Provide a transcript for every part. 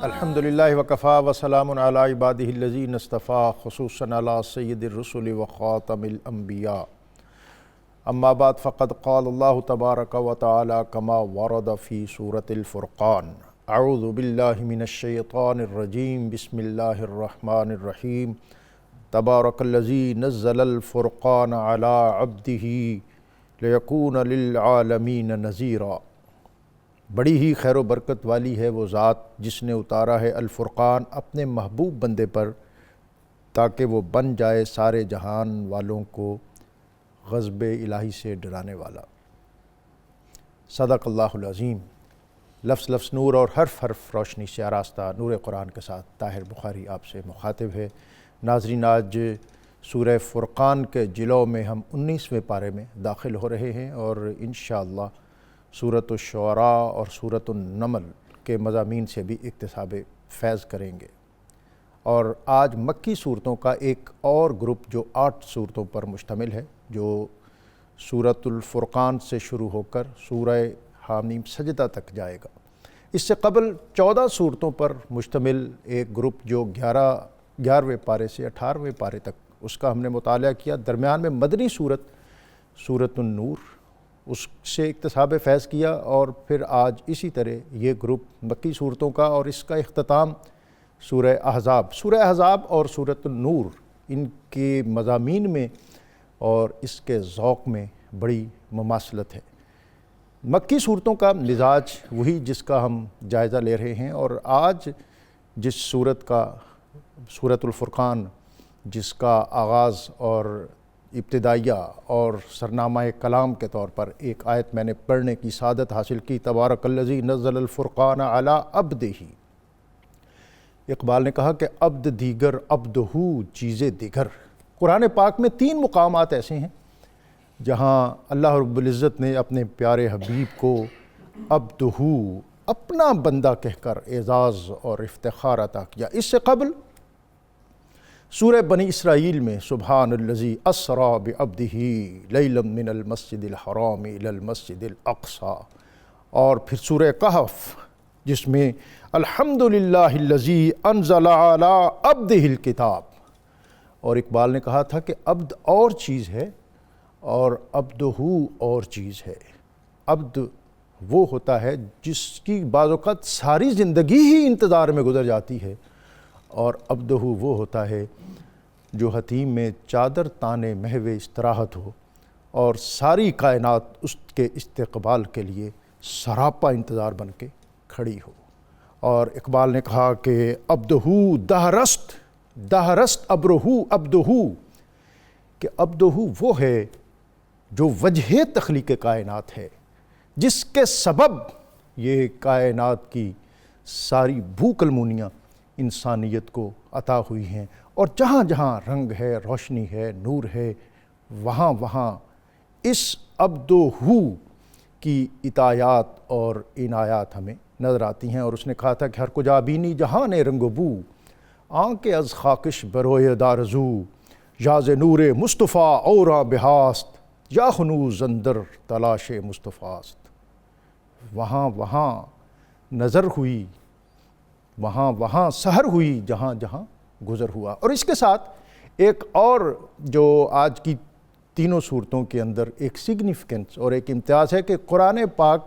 الحمدللہ وکفا وسلام علی عبادہ الذین اصطفیٰ خصوصاً علی سید الرسل وخاتم الانبیاء اما بعد فقد قال اللہ تبارک و تعالی کما ورد فی سورة الفرقان اعوذ باللہ من الشیطان الرجیم بسم اللہ الرحمن الرحیم تبارک الذی نزل الفرقان علی عبدہ لیکون للعالمین نذیرا۔ بڑی ہی خیر و برکت والی ہے وہ ذات جس نے اتارا ہے الفرقان اپنے محبوب بندے پر تاکہ وہ بن جائے سارے جہان والوں کو غضب الہی سے ڈرانے والا۔ صدق اللہ العظیم۔ لفظ لفظ نور اور حرف حرف روشنی سے آراستہ نور قرآن کے ساتھ طاہر بخاری آپ سے مخاطب ہے۔ ناظرین، آج سورہ فرقان کے جلو میں ہم 19ویں پارے میں داخل ہو رہے ہیں اور انشاءاللہ سورۃ الشعراء اور سورۃ النمل کے مضامین سے بھی اکتساب فیض کریں گے۔ اور آج مکی صورتوں کا ایک اور گروپ جو 8 صورتوں پر مشتمل ہے، جو سورۃ الفرقان سے شروع ہو کر سورہ حامیم سجدہ تک جائے گا۔ اس سے قبل 14 صورتوں پر مشتمل ایک گروپ جو 11ویں پارے سے 18ویں پارے تک، اس کا ہم نے مطالعہ کیا۔ درمیان میں مدنی سورۃ النور، اس سے اکتساب فیض کیا، اور پھر آج اسی طرح یہ گروپ مکی صورتوں کا، اور اس کا اختتام سورہ احزاب اور سورۃ النور، ان کے مضامین میں اور اس کے ذوق میں بڑی مماثلت ہے۔ مکی صورتوں کا مزاج وہی جس کا ہم جائزہ لے رہے ہیں، اور آج جس سورۃ الفرقان جس کا آغاز اور ابتدائیہ اور سرنامہ کلام کے طور پر ایک آیت میں نے پڑھنے کی سعادت حاصل کی، تبارک الذی نزل الفرقان علی عبدہ۔ اقبال نے کہا کہ عبد دیگر عبدہ چیز دیگر۔ قرآن پاک میں 3 مقامات ایسے ہیں جہاں اللہ رب العزت نے اپنے پیارے حبیب کو عبدہ، اپنا بندہ کہہ کر اعزاز اور افتخار عطا کیا۔ اس سے قبل سورہ بنی اسرائیل میں سبحان الذی اسری بعبدہ لیلا من المسجد الحرام الی المسجد الاقصی، اور پھر سورہ کہف جس میں الحمدللہ الذی انزل علی عبدہ الکتاب۔ اور اقبال نے کہا تھا کہ عبد اور چیز ہے اور عبدہ اور چیز ہے۔ عبد وہ ہوتا ہے جس کی بعض اوقات ساری زندگی ہی انتظار میں گزر جاتی ہے، اور عبدہ وہ ہوتا ہے جو حتیم میں چادر تانے محو استراحت ہو اور ساری کائنات اس کے استقبال کے لیے سراپا انتظار بن کے کھڑی ہو۔ اور اقبال نے کہا کہ عبدہ دہرست ابرہ عبدہ، کہ عبدہ وہ ہے جو وجہ تخلیق کائنات ہے، جس کے سبب یہ کائنات کی ساری بھوک المونیاں انسانیت کو عطا ہوئی ہیں، اور جہاں جہاں رنگ ہے، روشنی ہے، نور ہے، وہاں وہاں اس عبدہ کی عطایات اور عنایات ہمیں نظر آتی ہیں۔ اور اس نے کہا تھا کہ ہر کجا بینی جہان رنگ و بو، آنکھ از خاکش بروئے دارزو، یاز نور مصطفیٰ اورا بہاست، یا خنوز اندر تلاش مصطفیٰست۔ وہاں وہاں نظر ہوئی، وہاں وہاں سحر ہوئی، جہاں جہاں گزر ہوا۔ اور اس کے ساتھ ایک اور جو آج کی تینوں صورتوں کے اندر ایک سگنیفیکنس اور ایک امتیاز ہے کہ قرآن پاک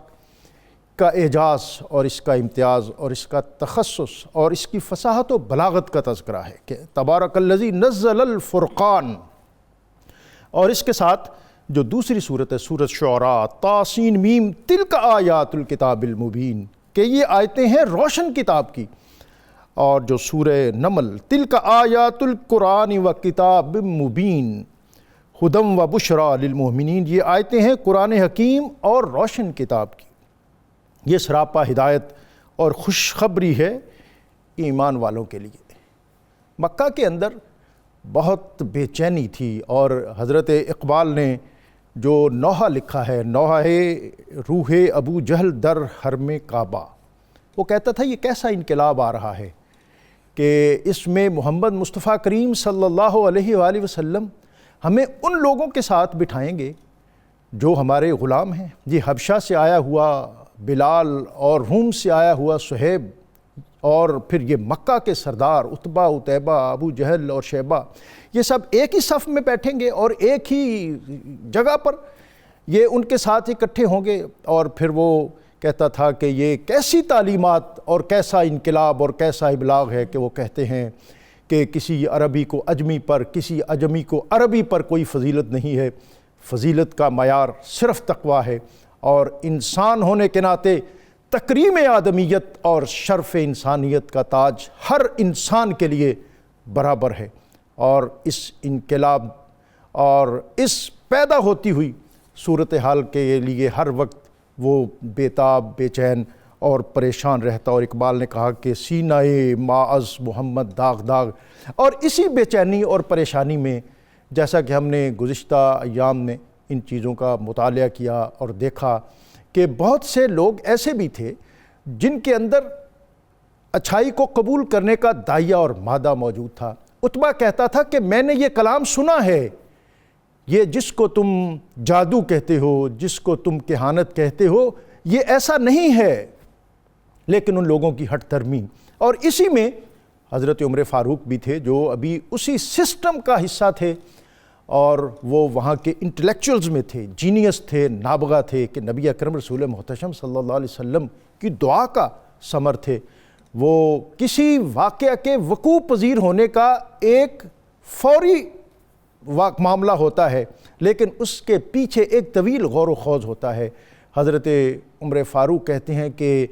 کا اعجاز اور اس کا امتیاز اور اس کا تخصص اور اس کی فصاحت و بلاغت کا تذکرہ ہے کہ تبارک الذی نزل الفرقان۔ اور اس کے ساتھ جو دوسری صورت ہے سورۃ شعراء، طاسین میم تلک آیات الکتاب المبین، کہ یہ آیتیں ہیں روشن کتاب کی۔ اور جو سورہ نمل تلک آیات القرآن و کتاب مبین ہدی و بشریٰ للمؤمنین، یہ آیتیں ہیں قرآن حکیم اور روشن کتاب کی۔ یہ سراپا ہدایت اور خوشخبری ہے ایمان والوں کے لیے۔ مکہ کے اندر بہت بے چینی تھی، اور حضرت اقبال نے جو نوحہ لکھا ہے، نوحہ روح ابو جہل در حرم کعبہ، وہ کہتا تھا یہ کیسا انقلاب آ رہا ہے کہ اس میں محمد مصطفیٰ کریم صلی اللہ علیہ وآلہ وسلم ہمیں ان لوگوں کے ساتھ بٹھائیں گے جو ہمارے غلام ہیں۔ یہ حبشہ سے آیا ہوا بلال اور روم سے آیا ہوا صہیب اور پھر یہ مکہ کے سردار عتبہ، عتیبہ، ابو جہل اور شیبہ، یہ سب ایک ہی صف میں بیٹھیں گے اور ایک ہی جگہ پر یہ ان کے ساتھ اکٹھے ہوں گے۔ اور پھر وہ کہتا تھا کہ یہ کیسی تعلیمات اور کیسا انقلاب اور کیسا ابلاغ ہے کہ وہ کہتے ہیں کہ کسی عربی کو اجمی پر، کسی اجمی کو عربی پر کوئی فضیلت نہیں ہے، فضیلت کا معیار صرف تقویٰ ہے، اور انسان ہونے کے ناطے تکریم آدمیت اور شرف انسانیت کا تاج ہر انسان کے لیے برابر ہے۔ اور اس انقلاب اور اس پیدا ہوتی ہوئی صورتحال کے لیے ہر وقت وہ بیتاب، بے چین اور پریشان رہتا، اور اقبال نے کہا کہ سینہ ماعز محمد داغ داغ۔ اور اسی بے چینی اور پریشانی میں جیسا کہ ہم نے گزشتہ ایام میں ان چیزوں کا مطالعہ کیا اور دیکھا کہ بہت سے لوگ ایسے بھی تھے جن کے اندر اچھائی کو قبول کرنے کا داعیہ اور مادہ موجود تھا۔ عتبہ کہتا تھا کہ میں نے یہ کلام سنا ہے، یہ جس کو تم جادو کہتے ہو، جس کو تم کہانت کہتے ہو، یہ ایسا نہیں ہے، لیکن ان لوگوں کی ہٹ دھرمی۔ اور اسی میں حضرت عمر فاروق بھی تھے جو ابھی اسی سسٹم کا حصہ تھے، اور وہ وہاں کے انٹلیکچوئلز میں تھے، جینیس تھے، نابغہ تھے، کہ نبی اکرم رسول محتشم صلی اللہ علیہ وسلم کی دعا کا ثمر تھے۔ وہ کسی واقعہ کے وقوع پذیر ہونے کا ایک فوری معاملہ ہوتا ہے، لیکن اس کے پیچھے ایک طویل غور و خوض ہوتا ہے۔ حضرت عمر فاروق کہتے ہیں کہ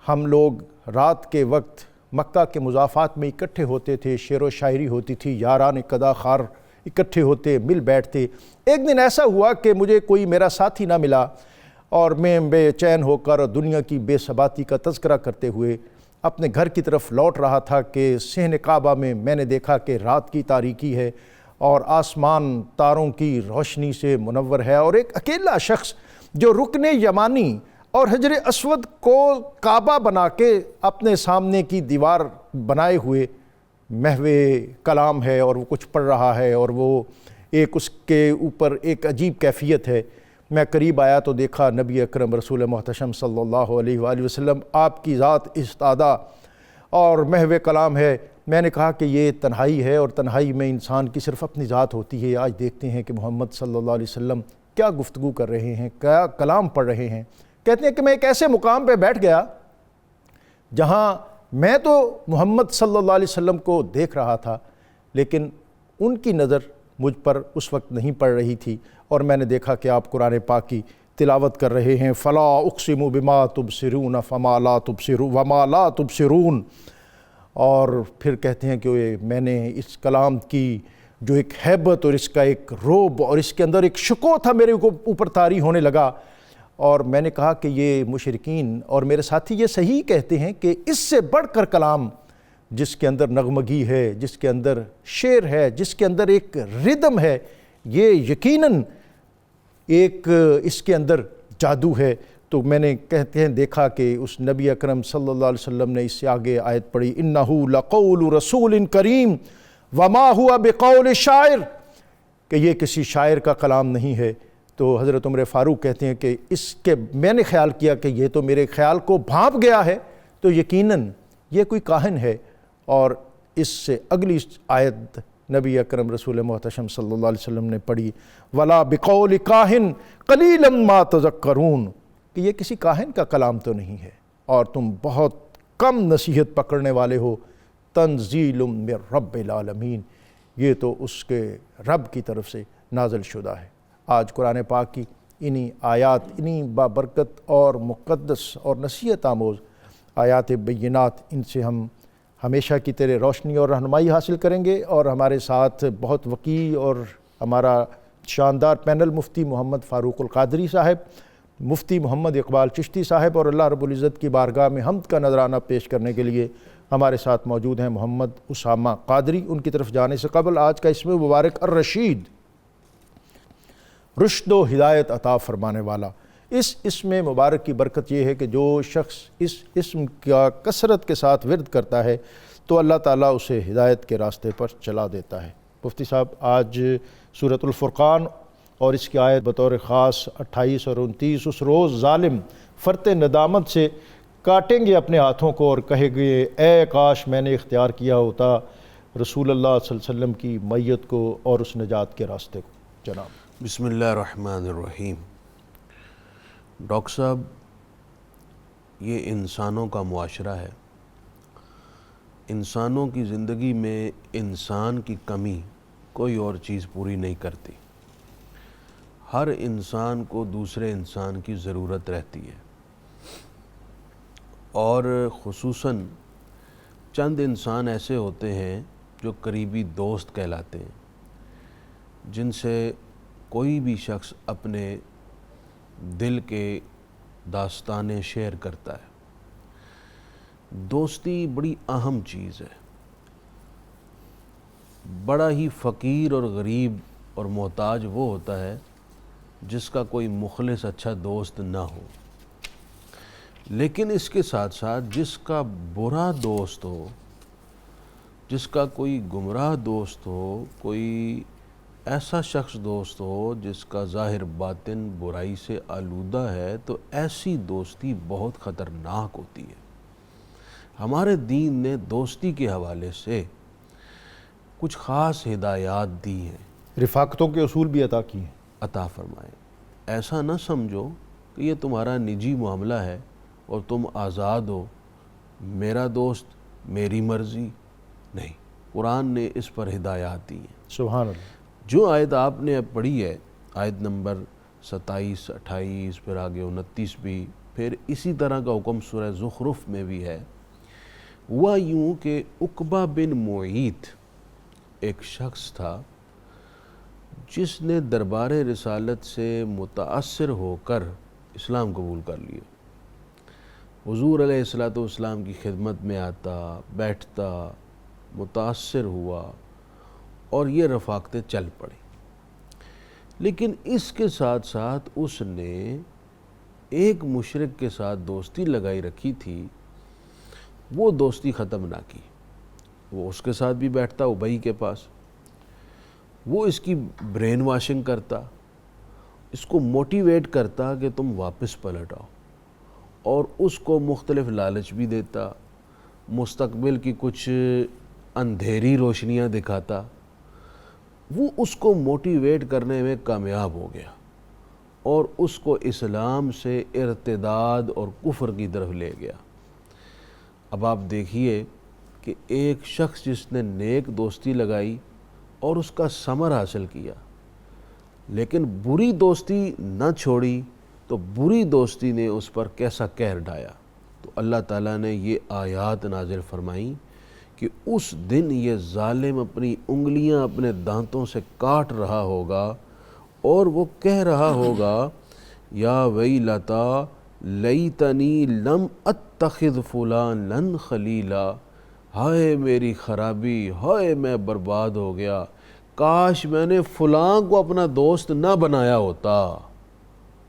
ہم لوگ رات کے وقت مکہ کے مضافات میں اکٹھے ہوتے تھے، شعر و شاعری ہوتی تھی، یاران قدا خار اکٹھے ہوتے، مل بیٹھتے۔ ایک دن ایسا ہوا کہ مجھے کوئی میرا ساتھی نہ ملا، اور میں بے چین ہو کر دنیا کی بے ثباتی کا تذکرہ کرتے ہوئے اپنے گھر کی طرف لوٹ رہا تھا کہ صحن کعبہ میں نے دیکھا کہ رات کی تاریکی ہے اور آسمان تاروں کی روشنی سے منور ہے، اور ایک اکیلا شخص جو رکن یمانی اور حجر اسود کو کعبہ بنا کے اپنے سامنے کی دیوار بنائے ہوئے محو کلام ہے، اور وہ کچھ پڑھ رہا ہے، اور وہ ایک اس کے اوپر ایک عجیب کیفیت ہے۔ میں قریب آیا تو دیکھا نبی اکرم رسول محتشم صلی اللہ علیہ وآلہ وسلم، آپ کی ذات استادہ اور محو کلام ہے۔ میں نے کہا کہ یہ تنہائی ہے، اور تنہائی میں انسان کی صرف اپنی ذات ہوتی ہے۔ آج دیکھتے ہیں کہ محمد صلی اللہ علیہ وسلم کیا گفتگو کر رہے ہیں، کیا کلام پڑھ رہے ہیں۔ کہتے ہیں کہ میں ایک ایسے مقام پہ بیٹھ گیا جہاں میں تو محمد صلی اللہ علیہ وسلم کو دیکھ رہا تھا، لیکن ان کی نظر مجھ پر اس وقت نہیں پڑ رہی تھی، اور میں نے دیکھا کہ آپ قرآن پاک کی تلاوت کر رہے ہیں۔ فلا اقسم بما تبصرون فما لا تبصرون وما لا تبصرون۔ اور پھر کہتے ہیں کہ میں نے اس کلام کی جو ایک ہیبت اور اس کا ایک رعب اور اس کے اندر ایک شکوہ تھا میرے اوپر طاری ہونے لگا، اور میں نے کہا کہ یہ مشرکین اور میرے ساتھی یہ صحیح کہتے ہیں کہ اس سے بڑھ کر کلام جس کے اندر نغمگی ہے، جس کے اندر شعر ہے، جس کے اندر ایک ردم ہے، یہ یقیناً ایک اس کے اندر جادو ہے۔ تو میں نے کہتے ہیں دیکھا کہ اس نبی اکرم صلی اللہ علیہ وسلم نے اس سے آگے آیت پڑھی، انہو لقول رسول کریم وما ہوا بقول شاعر، کہ یہ کسی شاعر کا کلام نہیں ہے۔ تو حضرت عمر فاروق کہتے ہیں کہ اس کے میں نے خیال کیا کہ یہ تو میرے خیال کو بھانپ گیا ہے، تو یقیناً یہ کوئی کاہن ہے۔ اور اس سے اگلی آیت نبی اکرم رسول محتشم صلی اللہ علیہ وسلم نے پڑھی، وَلَا بِقَوْلِ كَاهٍ قَلِيلًا مَا تَذَكَّرُونَ، کہ یہ کسی کاہن کا کلام تو نہیں ہے اور تم بہت کم نصیحت پکڑنے والے ہو۔ تنزیل من رب العالمین، یہ تو اس کے رب کی طرف سے نازل شدہ ہے۔ آج قرآن پاک کی انہی آیات، انہی بابرکت اور مقدس اور نصیحت آموز آیات بینات، ان سے ہم ہمیشہ کی طرح روشنی اور رہنمائی حاصل کریں گے۔ اور ہمارے ساتھ بہت وقیع اور ہمارا شاندار پینل مفتی محمد فاروق القادری صاحب، مفتی محمد اقبال چشتی صاحب، اور اللہ رب العزت کی بارگاہ میں حمد کا نذرانہ پیش کرنے کے لیے ہمارے ساتھ موجود ہیں محمد اسامہ قادری۔ ان کی طرف جانے سے قبل آج کا اسم مبارک الرشید، رشد و ہدایت عطا فرمانے والا، اس اسم مبارک کی برکت یہ ہے کہ جو شخص اس اسم کا کثرت کے ساتھ ورد کرتا ہے تو اللہ تعالیٰ اسے ہدایت کے راستے پر چلا دیتا ہے۔ مفتی صاحب، آج سورۃ الفرقان اور اس کی آیت بطور خاص 28 اور 29، اس روز ظالم فرط ندامت سے کاٹیں گے اپنے ہاتھوں کو اور کہے گے اے کاش میں نے اختیار کیا ہوتا رسول اللہ صلی اللہ علیہ وسلم کی میت کو اور اس نجات کے راستے کو۔ جناب بسم اللہ الرحمن الرحیم۔ ڈاکٹر صاحب، یہ انسانوں کا معاشرہ ہے۔ انسانوں کی زندگی میں انسان کی کمی کوئی اور چیز پوری نہیں کرتی۔ ہر انسان کو دوسرے انسان کی ضرورت رہتی ہے، اور خصوصاً چند انسان ایسے ہوتے ہیں جو قریبی دوست کہلاتے ہیں، جن سے کوئی بھی شخص اپنے دل کے داستانیں شیئر کرتا ہے۔ دوستی بڑی اہم چیز ہے۔ بڑا ہی فقیر اور غریب اور محتاج وہ ہوتا ہے جس کا کوئی مخلص اچھا دوست نہ ہو، لیکن اس کے ساتھ ساتھ جس کا برا دوست ہو، جس کا کوئی گمراہ دوست ہو، کوئی ایسا شخص دوست ہو جس کا ظاہر باطن برائی سے آلودہ ہے، تو ایسی دوستی بہت خطرناک ہوتی ہے۔ ہمارے دین نے دوستی کے حوالے سے کچھ خاص ہدایات دی ہیں، رفاقتوں کے اصول بھی عطا کیے ہیں۔ عطا فرمائے۔ ایسا نہ سمجھو کہ یہ تمہارا نجی معاملہ ہے اور تم آزاد ہو، میرا دوست میری مرضی، نہیں۔ قرآن نے اس پر ہدایات دی ہیں۔ سبحان اللہ۔ جو آیت آپ نے اب پڑھی ہے، آیت نمبر 27، 28، پھر آگے 29 بھی، پھر اسی طرح کا حکم سورہ زخرف میں بھی ہے۔ ہوا یوں کہ عقبہ بن معیط ایک شخص تھا جس نے دربار رسالت سے متاثر ہو کر اسلام قبول کر لیا۔ حضور علیہ السلام کی خدمت میں آتا، بیٹھتا، متاثر ہوا، اور یہ رفاقتیں چل پڑی۔ لیکن اس کے ساتھ ساتھ اس نے ایک مشرک کے ساتھ دوستی لگائی رکھی تھی، وہ دوستی ختم نہ کی۔ وہ اس کے ساتھ بھی بیٹھتا ابئی کے پاس، وہ اس کی برین واشنگ کرتا، اس کو موٹیویٹ کرتا کہ تم واپس پلٹ آؤ، اور اس کو مختلف لالچ بھی دیتا، مستقبل کی کچھ اندھیری روشنیاں دکھاتا۔ وہ اس کو موٹیویٹ کرنے میں کامیاب ہو گیا اور اس کو اسلام سے ارتداد اور کفر کی طرف لے گیا۔ اب آپ دیکھیے کہ ایک شخص جس نے نیک دوستی لگائی اور اس کا ثمر حاصل کیا، لیکن بری دوستی نہ چھوڑی تو بری دوستی نے اس پر کیسا قہر ڈھایا۔ تو اللہ تعالیٰ نے یہ آیات نازل فرمائیں کہ اس دن یہ ظالم اپنی انگلیاں اپنے دانتوں سے کاٹ رہا ہوگا اور وہ کہہ رہا ہوگا یا ویلتا لیتنی لم اتخذ فلانا خلیلا، ہائے میری خرابی، ہائے میں برباد ہو گیا، کاش میں نے فلاں کو اپنا دوست نہ بنایا ہوتا۔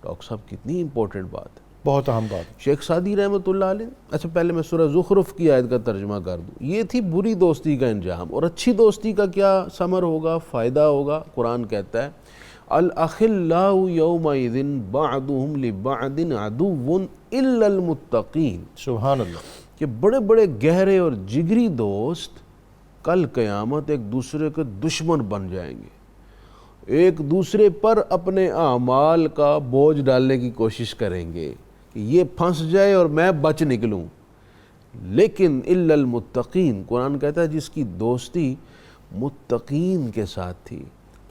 ڈاکٹر صاحب کتنی امپورٹنٹ بات ہے، بہت اہم بات۔ شیخ سعدی رحمۃ اللہ علیہ۔ اچھا پہلے میں سورہ زخرف کی آیت کا ترجمہ کر دوں۔ یہ تھی بری دوستی کا انجام، اور اچھی دوستی کا کیا ثمر ہوگا، فائدہ ہوگا۔ قرآن کہتا ہے الاخلاء یومئذ بعضهم لبعض عدو الا المتقین، سبحان اللہ۔ کہ بڑے بڑے گہرے اور جگری دوست کل قیامت ایک دوسرے کے دشمن بن جائیں گے، ایک دوسرے پر اپنے اعمال کا بوجھ ڈالنے کی کوشش کریں گے کہ یہ پھنس جائے اور میں بچ نکلوں۔ لیکن الا المتقین، قرآن کہتا ہے جس کی دوستی متقین کے ساتھ تھی،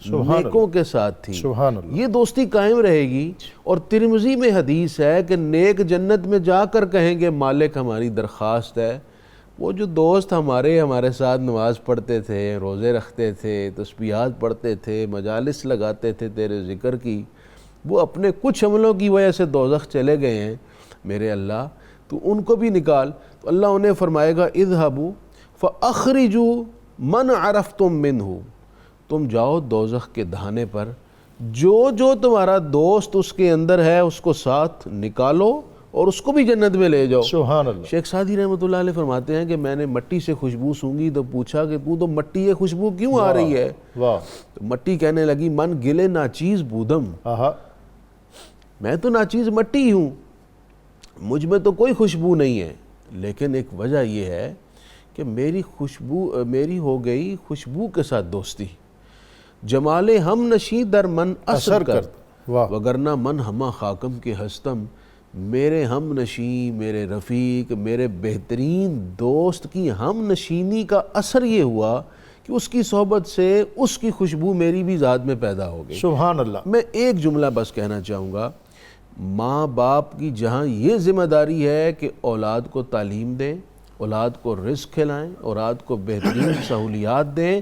نیکوں کے ساتھ تھی، سبحان اللہ، یہ دوستی قائم رہے گی۔ اور ترمذی میں حدیث ہے کہ نیک جنت میں جا کر کہیں گے مالک ہماری درخواست ہے، وہ جو دوست ہمارے ساتھ نماز پڑھتے تھے، روزے رکھتے تھے، تسبیحات پڑھتے تھے، مجالس لگاتے تھے تیرے ذکر کی، وہ اپنے کچھ عملوں کی وجہ سے دوزخ چلے گئے ہیں، میرے اللہ تو ان کو بھی نکال۔ تو اللہ انہیں فرمائے گا اذهبوا فاخرجوا من عرفتم منه، تم جاؤ دوزخ کے دہانے پر، جو تمہارا دوست اس کے اندر ہے اس کو ساتھ نکالو اور اس کو بھی جنت میں لے جاؤ۔ سبحان اللہ۔ شیخ سعدی رحمۃ اللہ علیہ فرماتے ہیں کہ میں نے مٹی سے خوشبو سونگھی تو پوچھا کہ تو مٹی یہ خوشبو کیوں آ رہی ہے؟ واہ، تو مٹی کہنے لگی من گلے ناچیز بودم، آہا، میں تو ناچیز مٹی ہوں، مجھ میں تو کوئی خوشبو نہیں ہے، لیکن ایک وجہ یہ ہے کہ میری ہو گئی خوشبو کے ساتھ دوستی، جمال ہم نشیں در من اثر کرد، وگرنہ من ہما خاکم کے ہستم، میرے ہم نشیں، میرے رفیق، میرے بہترین دوست کی ہم نشینی کا اثر یہ ہوا کہ اس کی صحبت سے اس کی خوشبو میری بھی ذات میں پیدا ہو گئی۔ سبحان اللہ۔ میں ایک جملہ بس کہنا چاہوں گا، ماں باپ کی جہاں یہ ذمہ داری ہے کہ اولاد کو تعلیم دیں، اولاد کو رزق کھلائیں، اولاد کو بہترین سہولیات دیں،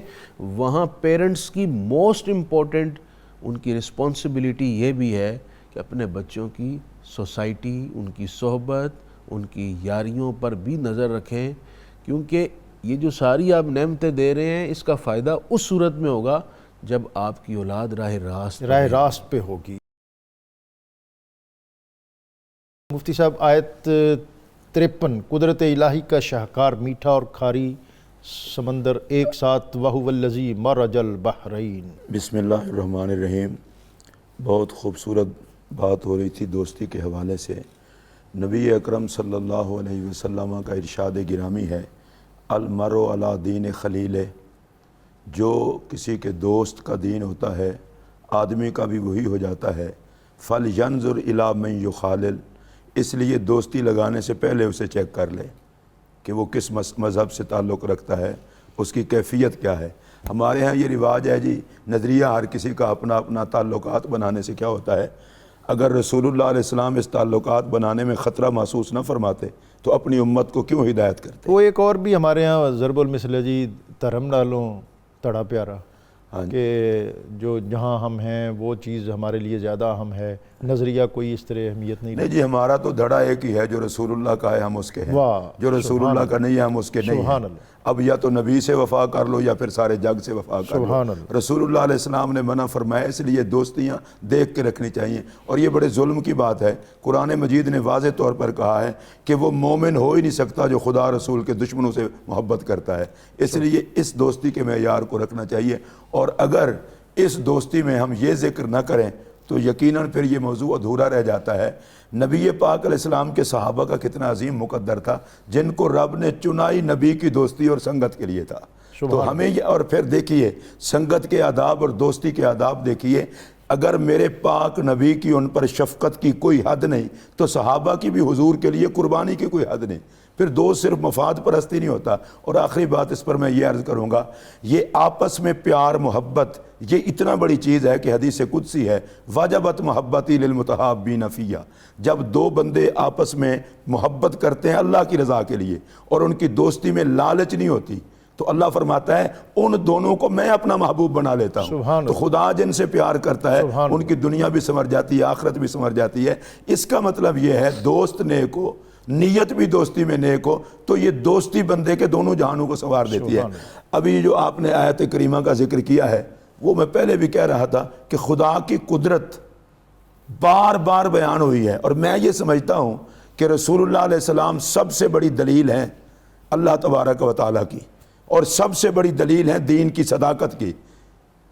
وہاں پیرنٹس کی موسٹ امپورٹنٹ ان کی رسپانسبلٹی یہ بھی ہے کہ اپنے بچوں کی سوسائٹی، ان کی صحبت، ان کی یاریوں پر بھی نظر رکھیں، کیونکہ یہ جو ساری آپ نعمتیں دے رہے ہیں اس کا فائدہ اس صورت میں ہوگا جب آپ کی اولاد راہ راست پہ ہوگی۔ مفتی صاحب، آیت 53، قدرت الہی کا شاہکار میٹھا اور کھاری سمندر ایک ساتھ، وَهُوَ الَّذِي مَرَجَ الْبَحْرَيْنِ۔ بسم اللہ الرحمن الرحیم۔ بہت خوبصورت بات ہو رہی تھی دوستی کے حوالے سے۔ نبی اکرم صلی اللہ علیہ وسلم کا ارشاد گرامی ہے، المرء علی دین خلیلہ، جو کسی کے دوست کا دین ہوتا ہے آدمی کا بھی وہی ہو جاتا ہے۔ فَلْيَنْظُرْ إِلَىٰ مَنْ يُخَالِلُ، اس لیے دوستی لگانے سے پہلے اسے چیک کر لے کہ وہ کس مذہب سے تعلق رکھتا ہے، اس کی کیفیت کیا ہے۔ ہمارے ہاں یہ رواج ہے جی، نظریہ ہر کسی کا اپنا اپنا، تعلقات بنانے سے کیا ہوتا ہے؟ اگر رسول اللہ علیہ السلام اس تعلقات بنانے میں خطرہ محسوس نہ فرماتے تو اپنی امت کو کیوں ہدایت کرتے؟ وہ ایک اور بھی ہمارے ہاں ضرب المثل ہے جی، دھرم ڈالوں تڑا پیارا، کہ جو جہاں ہم ہیں وہ چیز ہمارے لیے زیادہ اہم ہے، نظریہ کوئی اس طرح اہمیت نہیں جی، ہمارا تو دھڑا ایک ہی ہے، جو رسول اللہ کا ہے ہم اس کے ہیں، جو رسول اللہ کا نہیں ہے ہم اس کے نہیں ہیں۔ اب یا تو نبی سے وفا کر لو یا پھر سارے جگ سے وفا کر لو۔ رسول اللہ علیہ السلام نے منع فرمایا، اس لیے دوستیاں دیکھ کے رکھنی چاہیے، اور یہ بڑے ظلم کی بات ہے۔ قرآن مجید نے واضح طور پر کہا ہے کہ وہ مومن ہو ہی نہیں سکتا جو خدا رسول کے دشمنوں سے محبت کرتا ہے، اس لیے اس دوستی کے معیار کو رکھنا چاہیے۔ اور اگر اس دوستی میں ہم یہ ذکر نہ کریں تو یقیناً پھر یہ موضوع ادھورا رہ جاتا ہے۔ نبی پاک علیہ السلام کے صحابہ کا کتنا عظیم مقدر تھا، جن کو رب نے چنائی نبی کی دوستی اور سنگت کے لیے تھا۔ تو ہمیں یہ، اور پھر دیکھیے سنگت کے آداب اور دوستی کے آداب دیکھیے، اگر میرے پاک نبی کی ان پر شفقت کی کوئی حد نہیں تو صحابہ کی بھی حضور کے لیے قربانی کی کوئی حد نہیں۔ پھر دوست صرف مفاد پرستی نہیں ہوتا۔ اور آخری بات اس پر میں یہ عرض کروں گا، یہ آپس میں پیار محبت یہ اتنا بڑی چیز ہے کہ حدیث قدسی ہے، وجبت محبتی للمتحابین فیہ، جب دو بندے آپس میں محبت کرتے ہیں اللہ کی رضا کے لیے اور ان کی دوستی میں لالچ نہیں ہوتی تو اللہ فرماتا ہے ان دونوں کو میں اپنا محبوب بنا لیتا ہوں۔ تو خدا جن سے پیار کرتا ہے ان کی دنیا بھی سنور جاتی ہے، آخرت بھی سنور جاتی ہے۔ اس کا مطلب یہ ہے دوست نیک ہو، نیت بھی دوستی میں نیک ہو تو یہ دوستی بندے کے دونوں جہانوں کو سنوار دیتی ہے۔ ابھی جو آپ نے آیت کریمہ کا ذکر کیا ہے وہ میں پہلے بھی کہہ رہا تھا کہ خدا کی قدرت بار بار بیان ہوئی ہے، اور میں یہ سمجھتا ہوں کہ رسول اللہ علیہ السلام سب سے بڑی دلیل ہیں اللہ تبارک و تعالیٰ کی، اور سب سے بڑی دلیل ہے دین کی صداقت کی،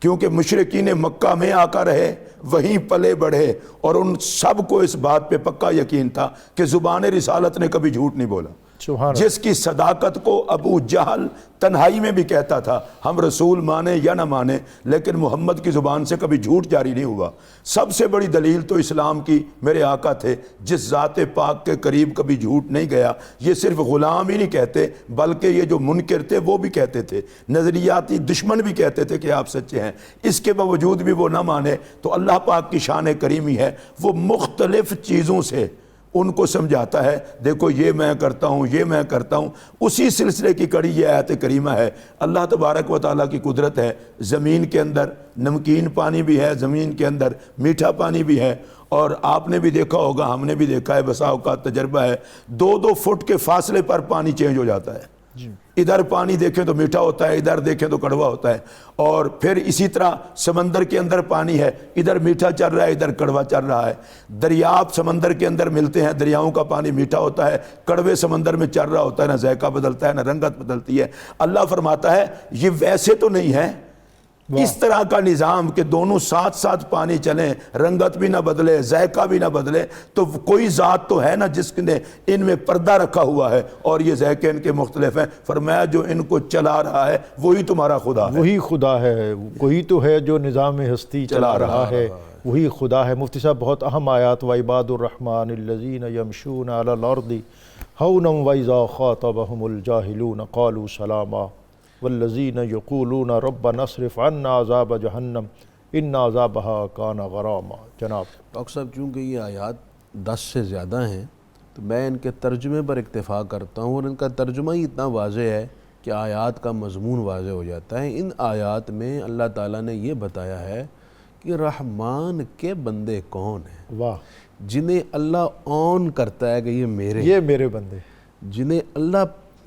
کیونکہ مشرکین مکہ میں آ کر رہے، وہیں پلے بڑھے، اور ان سب کو اس بات پہ پکا یقین تھا کہ زبان رسالت نے کبھی جھوٹ نہیں بولا۔ جس کی صداقت کو ابو جہل تنہائی میں بھی کہتا تھا ہم رسول مانے یا نہ مانے، لیکن محمد کی زبان سے کبھی جھوٹ جاری نہیں ہوا۔ سب سے بڑی دلیل تو اسلام کی میرے آقا تھے، جس ذات پاک کے قریب کبھی جھوٹ نہیں گیا۔ یہ صرف غلام ہی نہیں کہتے بلکہ یہ جو منکر تھے وہ بھی کہتے تھے، نظریاتی دشمن بھی کہتے تھے کہ آپ سچے ہیں، اس کے باوجود بھی وہ نہ مانے۔ تو اللہ پاک کی شان کریمی ہے، وہ مختلف چیزوں سے ان کو سمجھاتا ہے، دیکھو یہ میں کرتا ہوں، یہ میں کرتا ہوں۔ اسی سلسلے کی کڑی یہ آیت کریمہ ہے۔ اللہ تبارک و تعالیٰ کی قدرت ہے، زمین کے اندر نمکین پانی بھی ہے، زمین کے اندر میٹھا پانی بھی ہے، اور آپ نے بھی دیکھا ہوگا، ہم نے بھی دیکھا ہے، بسا اوقات تجربہ ہے، 2-2 فٹ کے فاصلے پر پانی چینج ہو جاتا ہے۔ ادھر پانی دیکھیں تو میٹھا ہوتا ہے، ادھر دیکھیں تو کڑوا ہوتا ہے۔ اور پھر اسی طرح سمندر کے اندر پانی ہے، ادھر میٹھا چل رہا ہے، ادھر کڑوا چل رہا ہے۔ دریاب سمندر کے اندر ملتے ہیں، دریاؤں کا پانی میٹھا ہوتا ہے، کڑوے سمندر میں چل رہا ہوتا ہے، نہ ذائقہ بدلتا ہے نہ رنگت بدلتی ہے۔ اللہ فرماتا ہے یہ ویسے تو نہیں ہے اس طرح کا نظام کہ دونوں ساتھ ساتھ پانی چلیں، رنگت بھی نہ بدلے، ذائقہ بھی نہ بدلے، تو کوئی ذات تو ہے نا جس نے ان میں پردہ رکھا ہوا ہے اور یہ ذائقے ان کے مختلف ہیں۔ فرمایا جو ان کو چلا رہا ہے وہی تمہارا خدا ہے، وہی خدا ہے، کوئی تو ہے جو نظام ہستی چلا رہا ہے، وہی خدا ہے۔ مفتی صاحب بہت اہم آیات، وعباد الرحمن الذین یمشون علی الارض ہونا واذا خاطبهم الجاہلون قالوا سلاما والذین یقولون ربنا اصرف عنا عذاب جہنم ان عذابها کان غراما۔ جناب ڈاکٹر صاحب چونکہ یہ آیات 10 سے زیادہ ہیں تو میں ان کے ترجمے پر اکتفا کرتا ہوں، اور ان کا ترجمہ ہی اتنا واضح ہے کہ آیات کا مضمون واضح ہو جاتا ہے۔ ان آیات میں اللہ تعالیٰ نے یہ بتایا ہے کہ رحمان کے بندے کون ہیں، واہ، جنہیں اللہ اون کرتا ہے کہ یہ میرے بندے، جنہیں اللہ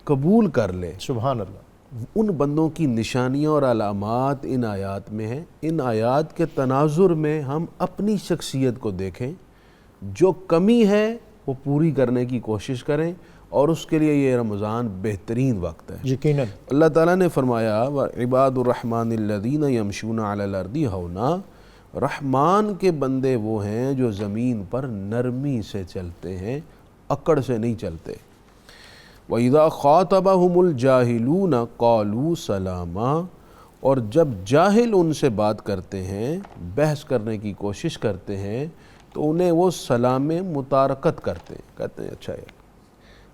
قبول کر لے۔ سبحان اللہ۔ ان بندوں کی نشانیاں اور علامات ان آیات میں ہیں۔ ان آیات کے تناظر میں ہم اپنی شخصیت کو دیکھیں، جو کمی ہے وہ پوری کرنے کی کوشش کریں، اور اس کے لیے یہ رمضان بہترین وقت ہے۔ یقیناً اللہ تعالیٰ نے فرمایا وعباد الرحمن الذین یمشون علی الارض ہونا، رحمان کے بندے وہ ہیں جو زمین پر نرمی سے چلتے ہیں، اکڑ سے نہیں چلتے۔ وَإِذَا خَاطَبَهُمُ الْجَاهِلُونَ قَالُوا سَلَامًا، اور جب جاہل ان سے بات کرتے ہیں، بحث کرنے کی کوشش کرتے ہیں، تو انہیں وہ سلام متارکت کرتے ہیں، کہتے ہیں اچھا ہے،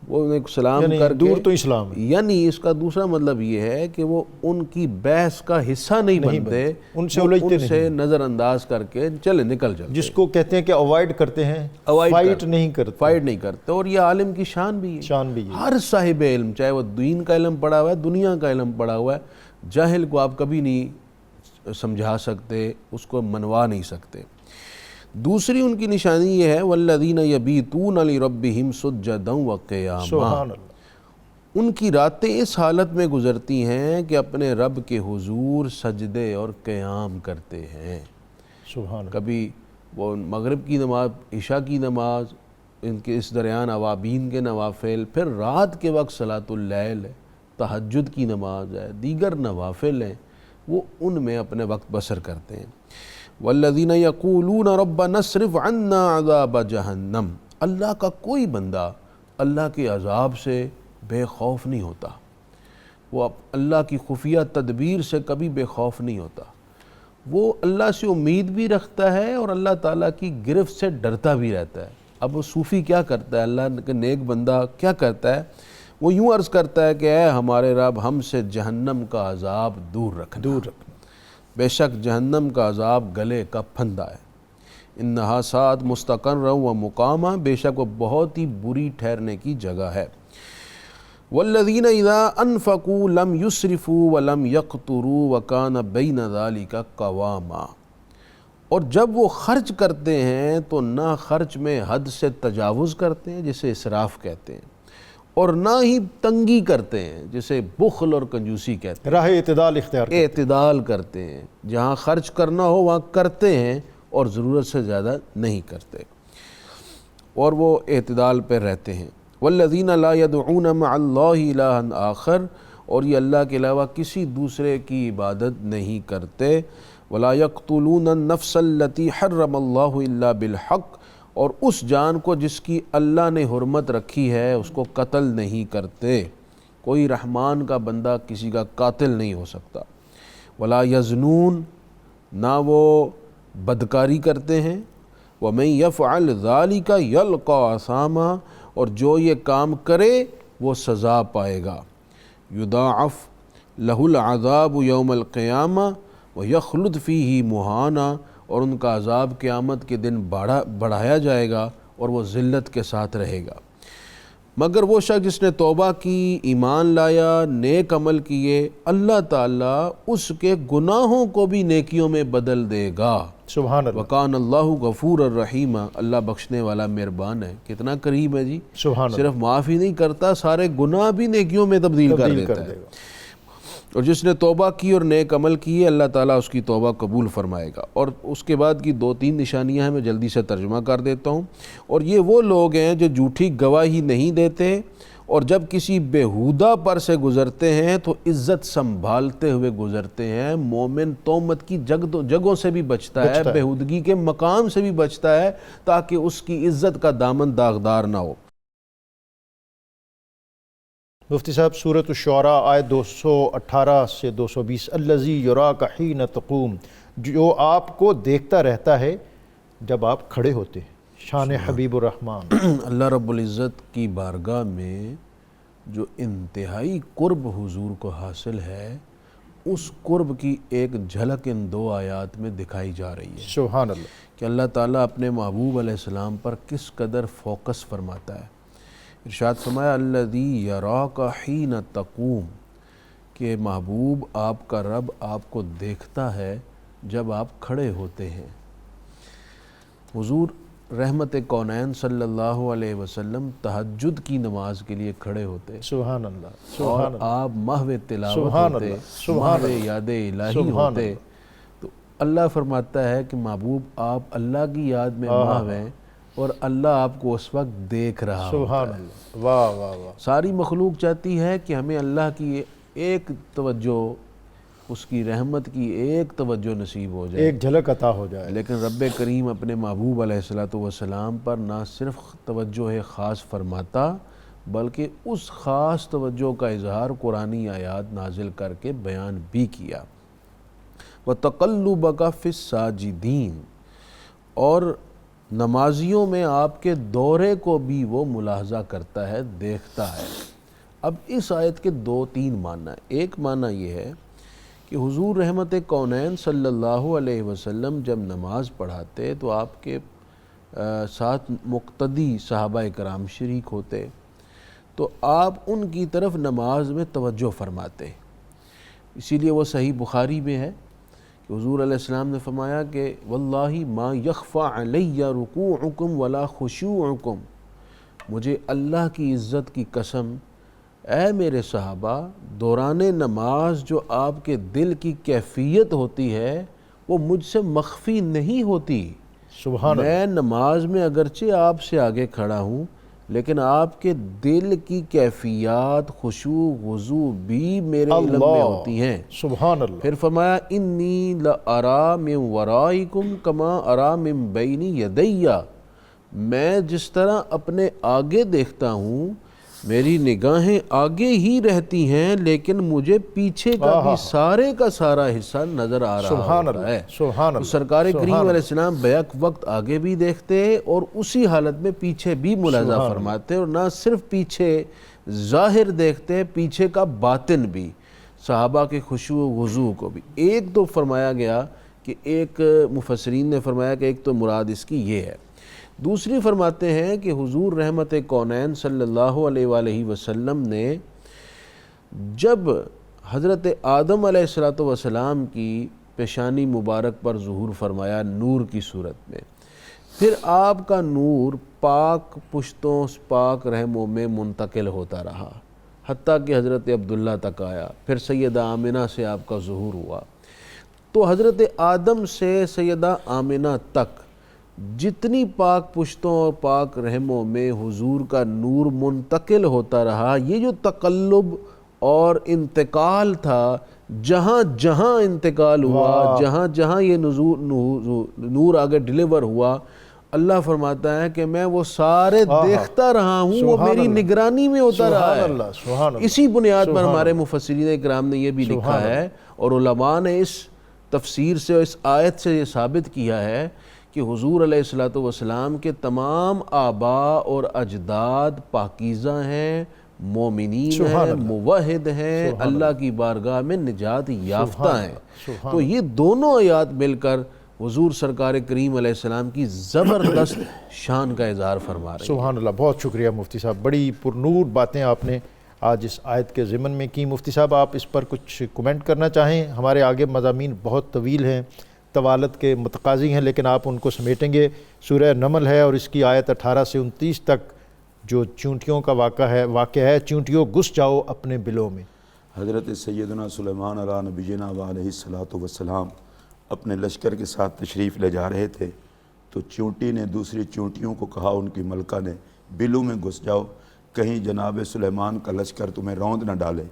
وہ انہیں سلام یعنی کر کے دور تو اسلام ہے، یعنی اس کا دوسرا مطلب یہ ہے کہ وہ ان کی بحث کا حصہ نہیں بنتے، ان سے الجھتے ان سے نظر انداز کر کے چلے نکل جاتے، جس کو کہتے ہیں کہ اوائڈ کرتے ہیں، فائٹ نہیں کرتے، اور یہ عالم کی شان بھی ہے۔ شان بھی ہے۔ ہر صاحب علم، چاہے وہ دین کا علم پڑھا ہوا ہے، دنیا کا علم پڑھا ہوا ہے، جاہل کو آپ کبھی نہیں سمجھا سکتے، اس کو منوا نہیں سکتے۔ دوسری ان کی نشانی یہ ہے والذین یبیتون لربہم سجدا وقیاما، سبحان اللہ۔ ان کی راتیں اس حالت میں گزرتی ہیں کہ اپنے رب کے حضور سجدے اور قیام کرتے ہیں۔ سبحان اللہ۔ کبھی وہ مغرب کی نماز، عشاء کی نماز، ان کے اس درمیان اوابین کے نوافل، پھر رات کے وقت صلاۃ اللیل ہے، تہجد کی نماز ہے، دیگر نوافل ہیں، وہ ان میں اپنے وقت بسر کرتے ہیں۔ والذین یقولون ربنا اصرف عنا عذاب جہنم، اللہ کا کوئی بندہ اللہ کے عذاب سے بے خوف نہیں ہوتا، وہ اللہ کی خفیہ تدبیر سے کبھی بے خوف نہیں ہوتا، وہ اللہ سے امید بھی رکھتا ہے اور اللہ تعالیٰ کی گرفت سے ڈرتا بھی رہتا ہے۔ اب وہ صوفی کیا کرتا ہے، اللہ کا نیک بندہ کیا کرتا ہے، وہ یوں عرض کرتا ہے کہ اے ہمارے رب ہم سے جہنم کا عذاب دور رکھنا، بے شک جہنم کا عذاب گلے کا پھندا ہے، انہا سات مستقر و مقامہ، بے شک وہ بہت ہی بری ٹھہرنے کی جگہ ہے۔ والذین اذا انفقوا لم یسرفوا ولم یقتروا وکان بین ذلک قواما، اور جب وہ خرچ کرتے ہیں تو نہ خرچ میں حد سے تجاوز کرتے ہیں جسے اسراف کہتے ہیں، اور نہ ہی تنگی کرتے ہیں جسے بخل اور کنجوسی کہتے ہیں، راہ اعتدال اختیار کرتے ہیں، اعتدال کرتے ہیں، جہاں خرچ کرنا ہو وہاں کرتے ہیں اور ضرورت سے زیادہ نہیں کرتے، اور وہ اعتدال پہ رہتے ہیں۔ والذین لا يدعون مع اللہ الہا آخر، اور یہ اللہ کے علاوہ کسی دوسرے کی عبادت نہیں کرتے۔ ولا يقتلون النفس التي حرم اللہ الا بالحق، اور اس جان کو جس کی اللہ نے حرمت رکھی ہے اس کو قتل نہیں کرتے، کوئی رحمان کا بندہ کسی کا قاتل نہیں ہو سکتا۔ ولا یزنون، نہ وہ بدکاری کرتے ہیں۔ ومن یفعل ذلک یلقى اثاما، اور جو یہ کام کرے وہ سزا پائے گا۔ یضاعف لہ العذاب یوم القیامہ ویخلد فیہ مہانا، اور ان کا عذاب قیامت کے دن بڑھایا جائے گا اور وہ ذلت کے ساتھ رہے گا۔ مگر وہ شخص جس نے توبہ کی، ایمان لایا، نیک عمل کیے، اللہ تعالیٰ اس کے گناہوں کو بھی نیکیوں میں بدل دے گا۔ سبحان اللہ۔ وکان اللہ غفور الرحیم، اللہ بخشنے والا مہربان ہے۔ کتنا قریب ہے جی، سبحان اللہ۔ صرف معاف ہی نہیں کرتا، سارے گناہ بھی نیکیوں میں تبدیل کر دیتا ہے۔ اور جس نے توبہ کی اور نیک عمل کیے، اللہ تعالیٰ اس کی توبہ قبول فرمائے گا۔ اور اس کے بعد کی 2-3 نشانیاں ہیں، میں جلدی سے ترجمہ کر دیتا ہوں۔ اور یہ وہ لوگ ہیں جو جھوٹی گواہی نہیں دیتے اور جب کسی بیہودہ پر سے گزرتے ہیں تو عزت سنبھالتے ہوئے گزرتے ہیں۔ مومن تومت کی جگہوں سے بھی بچتا ہے، بیہودگی کے مقام سے بھی بچتا ہے تاکہ اس کی عزت کا دامن داغدار نہ ہو۔ مفتی صاحب سورۃ الشعراء آیت 218 سے 220، الذی یراک حین تقوم، جو آپ کو دیکھتا رہتا ہے جب آپ کھڑے ہوتے ہیں، شان حبیب الرحمن۔ اللہ رب العزت کی بارگاہ میں جو انتہائی قرب حضور کو حاصل ہے، اس قرب کی ایک جھلک ان دو آیات میں دکھائی جا رہی ہے۔ سبحان اللہ، کہ اللہ تعالیٰ اپنے محبوب علیہ السلام پر کس قدر فوکس فرماتا ہے۔ ارشاد فرمایا الذی یراک حین تقوم، کہ محبوب آپ کا رب آپ کو دیکھتا ہے جب آپ کھڑے ہوتے ہیں۔ حضور رحمت کونین صلی اللہ علیہ وسلم تہجد کی نماز کے لیے کھڑے ہوتے، سبحان اللہ، اور آپ محو تلاوت ہوتے، محو یاد الہی ہوتے، تو اللہ فرماتا ہے کہ محبوب آپ اللہ کی یاد میں محو ہیں اور اللہ آپ کو اس وقت دیکھ رہا ہوتا ہے۔ سبحان اللہ، واہ واہ واہ۔ ساری مخلوق چاہتی ہے کہ ہمیں اللہ کی ایک توجہ، اس کی رحمت کی ایک توجہ نصیب ہو جائے، ایک جھلک عطا ہو جائے، لیکن رب کریم اپنے محبوب علیہ السلام پر نہ صرف توجہ خاص فرماتا بلکہ اس خاص توجہ کا اظہار قرآنی آیات نازل کر کے بیان بھی کیا۔ وَتَقَلُّبَكَ فِي السَّاجِدِينَ، اور نمازیوں میں آپ کے دورے کو بھی وہ ملاحظہ کرتا ہے، دیکھتا ہے۔ اب اس آیت کے دو تین معنی ہیں۔ ایک معنی یہ ہے کہ حضور رحمت کونین صلی اللہ علیہ وسلم جب نماز پڑھاتے تو آپ کے ساتھ مقتدی صحابہ کرام شریک ہوتے، تو آپ ان کی طرف نماز میں توجہ فرماتے۔ اسی لیے وہ صحیح بخاری میں ہے کہ حضور علیہ السلام نے فرمایا کہ واللہ ما یخفى علی رکوعکم ولا خشوعکم، مجھے اللہ کی عزت کی قسم، اے میرے صحابہ، دوران نماز جو آپ کے دل کی کیفیت ہوتی ہے وہ مجھ سے مخفی نہیں ہوتی۔ سبحان اللہ، میں نماز میں اگرچہ آپ سے آگے کھڑا ہوں لیکن آپ کے دل کی کیفیات، خشوع وضو بھی میرے علم میں ہوتی ہیں۔ سبحان اللہ۔ پھر فرمایا انی لأرى من ورائکم کما أرى من بین یدی، میں جس طرح اپنے آگے دیکھتا ہوں میری نگاہیں آگے ہی رہتی ہیں لیکن مجھے پیچھے کا بھی سارے کا سارا حصہ نظر آ رہا ہوتا ہے۔ سبحان اللہ، سرکار کریم علیہ السلام بیک وقت آگے بھی دیکھتے اور اسی حالت میں پیچھے بھی ملاحظہ فرماتے، اور نہ صرف پیچھے ظاہر دیکھتے، پیچھے کا باطن بھی، صحابہ کے خشوع و وضو کو بھی۔ ایک تو فرمایا گیا کہ ایک مفسرین نے فرمایا کہ ایک تو مراد اس کی یہ ہے، دوسری فرماتے ہیں کہ حضور رحمت کونین صلی اللہ علیہ وآلہ وسلم نے جب حضرت آدم علیہ السلام کی پیشانی مبارک پر ظہور فرمایا نور کی صورت میں، پھر آپ کا نور پاک پشتوں پاک رحموں میں منتقل ہوتا رہا حتیٰ کہ حضرت عبداللہ تک آیا، پھر سیدہ آمنہ سے آپ کا ظہور ہوا۔ تو حضرت آدم سے سیدہ آمنہ تک جتنی پاک پشتوں اور پاک رحموں میں حضور کا نور منتقل ہوتا رہا، یہ جو تقلب اور انتقال تھا، جہاں جہاں انتقال ہوا، جہاں جہاں یہ نور آگے ڈیلیور ہوا، اللہ فرماتا ہے کہ میں وہ سارے دیکھتا رہا ہوں، وہ میری نگرانی میں ہوتا رہا ہے۔ اسی بنیاد پر ہمارے مفسرین اکرام نے یہ بھی لکھا ہے، اور علماء نے اس تفسیر سے، اس آیت سے یہ ثابت کیا ہے کہ حضور علیہ السلام کے تمام آباء اور اجداد پاکیزہ ہیں، مومنین ہیں، موحد ہیں، اللہ کی بارگاہ میں نجات یافتہ ہیں۔ تو یہ دونوں آیات مل کر حضور سرکار کریم علیہ السلام کی زبردست شان کا اظہار فرما رہے ہیں۔ سبحان اللہ، بہت شکریہ مفتی صاحب، بڑی پرنور باتیں آپ نے آج اس آیت کے ضمن میں کی۔ مفتی صاحب آپ اس پر کچھ کومنٹ کرنا چاہیں؟ ہمارے آگے مضامین بہت طویل ہیں، طوالت کے متقاضی ہیں، لیکن آپ ان کو سمیٹیں گے۔ سورہ نمل ہے اور اس کی آیت 18 سے 29 تک جو چونٹیوں کا واقعہ ہے، چونٹیوں گھس جاؤ اپنے بلوں میں۔ حضرت سیدنا سلیمان علیہ نبینا علیہ السلام اپنے لشکر کے ساتھ تشریف لے جا رہے تھے، تو چونٹی نے دوسری چونٹیوں کو کہا، ان کی ملکہ نے، بلوں میں گھس جاؤ کہیں جناب سلیمان کا لشکر تمہیں روند نہ ڈالے۔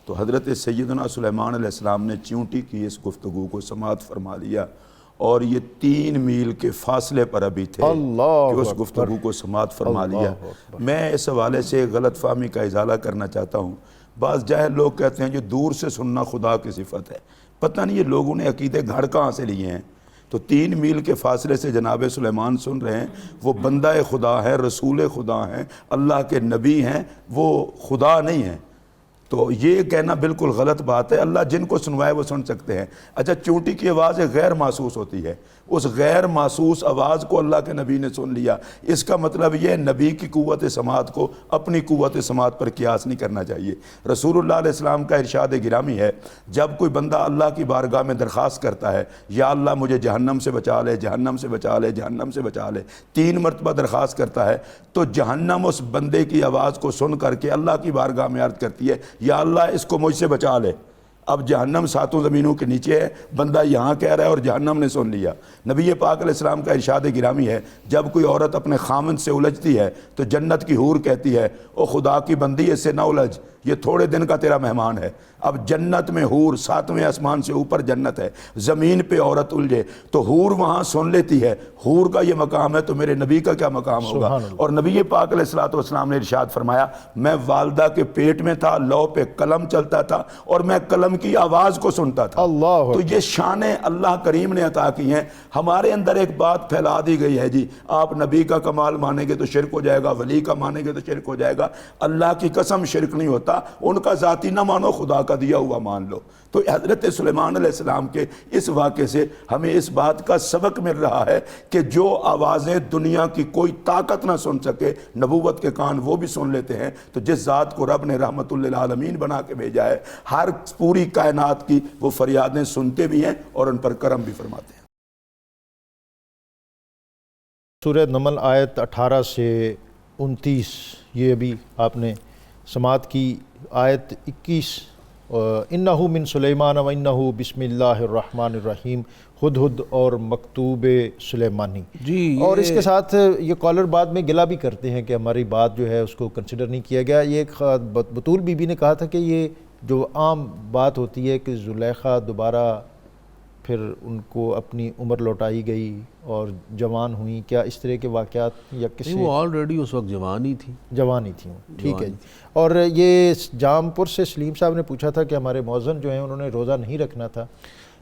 تو حضرت سیدنا سلیمان علیہ السلام نے چیونٹی کی اس گفتگو کو سماعت فرما لیا، اور یہ 3 میل کے فاصلے پر ابھی تھے کہ اس گفتگو کو سماعت فرما لیا۔ میں اس حوالے سے غلط فہمی کا ازالہ کرنا چاہتا ہوں۔ بعض جاہل لوگ کہتے ہیں جو دور سے سننا خدا کی صفت ہے، پتہ نہیں یہ لوگوں نے عقیدے گھڑ کہاں سے لیے ہیں۔ تو 3 میل کے فاصلے سے جناب سلیمان سن رہے ہیں، وہ بندہ خدا ہے، رسول خدا ہیں، اللہ کے نبی ہیں، وہ خدا نہیں ہیں۔ تو یہ کہنا بالکل غلط بات ہے۔ اللہ جن کو سنوائے وہ سن سکتے ہیں۔ اچھا، چونٹی کی آواز ایک غیر محسوس ہوتی ہے، اس غیر محسوس آواز کو اللہ کے نبی نے سن لیا، اس کا مطلب یہ نبی کی قوت سماعت کو اپنی قوت سماعت پر قیاس نہیں کرنا چاہیے۔ رسول اللہ علیہ السلام کا ارشاد گرامی ہے، جب کوئی بندہ اللہ کی بارگاہ میں درخواست کرتا ہے، یا اللہ مجھے جہنم سے بچا لے، جہنم سے بچا لے، جہنم سے بچا لے، 3 مرتبہ درخواست کرتا ہے، تو جہنم اس بندے کی آواز کو سن کر کے اللہ کی بارگاہ میں عرض کرتی ہے، یا اللہ اس کو مجھ سے بچا لے۔ اب جہنم 7 زمینوں کے نیچے ہے، بندہ یہاں کہہ رہا ہے اور جہنم نے سن لیا۔ نبی پاک علیہ السلام کا ارشاد گرامی ہے، جب کوئی عورت اپنے خامن سے الجھتی ہے تو جنت کی حور کہتی ہے، او خدا کی بندی اس سے نہ الجھ، یہ تھوڑے دن کا تیرا مہمان ہے۔ اب جنت میں حور، 7ویں آسمان سے اوپر جنت ہے، زمین پہ عورت الجھے تو حور وہاں سن لیتی ہے۔ حور کا یہ مقام ہے تو میرے نبی کا کیا مقام ہوگا؟ اور نبی پاک علیہ السلام نے ارشاد فرمایا، میں والدہ کے پیٹ میں تھا، لو پہ قلم چلتا تھا اور میں قلم کی آواز کو سنتا تھا۔ تو یہ شانیں اللہ کریم نے عطا کی ہیں۔ ہمارے اندر ایک بات پھیلا دی گئی ہے، جی آپ نبی کا کمال مانیں گے تو شرک ہو جائے گا، ولی کا مانیں گے تو شرک ہو جائے گا۔ اللہ کی قسم شرک نہیں ہوتا، ان کا ذاتی نہ مانو، خدا کا دیا ہوا مان لو۔ تو حضرت سلیمان علیہ السلام کے اس واقعے سے ہمیں اس بات کا سبق مل رہا ہے کہ جو آوازیں دنیا کی کوئی طاقت نہ سن سکے، نبوت کے کان وہ بھی سن لیتے ہیں۔ تو جس ذات کو رب نے رحمت للعالمین بنا کے بھیجا ہے، ہر پوری کائنات کی وہ فریادیں سنتے بھی ہیں اور ان پر کرم بھی فرماتے ہیں۔ سورہ نمل آیت 18 سے 29، یہ ابھی آپ نے سماعت کی۔ آیت 21، انہو من سلیمان و انہو بسم اللہ الرحمن الرحیم، ہدہد اور مکتوب سلیمانی۔ جی، اور اس کے ساتھ یہ کالر بعد میں گلہ بھی کرتے ہیں کہ ہماری بات جو ہے اس کو کنسیڈر نہیں کیا گیا۔ یہ بطول بی بی نے کہا تھا کہ یہ جو عام بات ہوتی ہے کہ زلیخا دوبارہ پھر ان کو اپنی عمر لوٹائی گئی اور جوان ہوئیں، کیا اس طرح کے واقعات یا کسی؟ وہ آلریڈی اس وقت جوان ہی تھی۔ ٹھیک ہے جی۔ اور یہ جام پور سے سلیم صاحب نے پوچھا تھا کہ ہمارے مؤذن جو ہیں انہوں نے روزہ نہیں رکھنا تھا،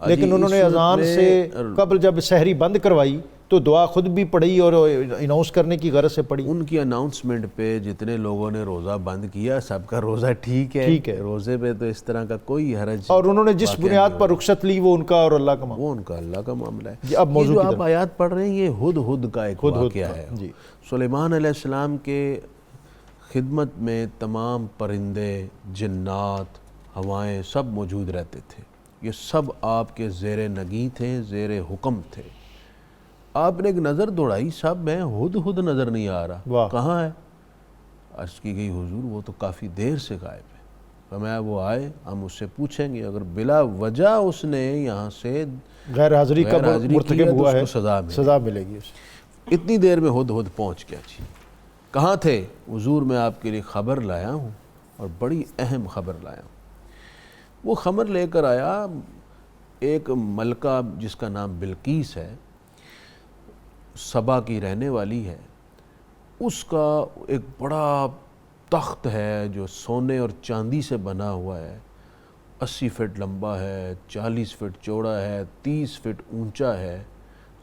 لیکن انہوں نے اذان سے قبل جب سحری بند کروائی تو دعا خود بھی پڑھی اور اناؤنس کرنے کی غرض سے پڑھی۔ ان کی اناؤنسمنٹ پہ جتنے لوگوں نے روزہ بند کیا سب کا روزہ ٹھیک ہے، روزے پہ تو اس طرح کا کوئی حرج۔ اور انہوں نے جس بنیاد پر رخصت لی وہ ان کا اور اللہ کا معاملہ، وہ ان کا اللہ کا معاملہ ہے۔ یہ اب موضوع جو آپ آیات پڑھ رہے ہیں یہ ہدہد کا ایک واقعہ ہے۔ سلیمان علیہ السلام کے خدمت میں تمام پرندے، جنات، ہوائیں سب موجود رہتے تھے۔ یہ سب آپ کے زیر نگیں تھے، زیر حکم تھے۔ آپ نے ایک نظر دوڑائی، صاحب میں ہدہد نظر نہیں آ رہا، کہاں ہے؟ عرض کی گئی حضور وہ تو کافی دیر سے غائب ہے۔ فرمایا وہ آئے، ہم اس سے پوچھیں گے، اگر بلا وجہ اس نے یہاں سے غیر حاضری کا مرتکب ہوا ہے سزا ملے گی۔ اتنی دیر میں ہدہد پہنچ گیا۔ جی کہاں تھے؟ حضور میں آپ کے لیے خبر لایا ہوں اور بڑی اہم خبر لایا ہوں۔ وہ خبر لے کر آیا، ایک ملکہ جس کا نام بلقیس ہے، سبا کی رہنے والی ہے، اس کا ایک بڑا تخت ہے جو سونے اور چاندی سے بنا ہوا ہے، 80 فٹ لمبا ہے، 40 فٹ چوڑا ہے، 30 فٹ اونچا ہے۔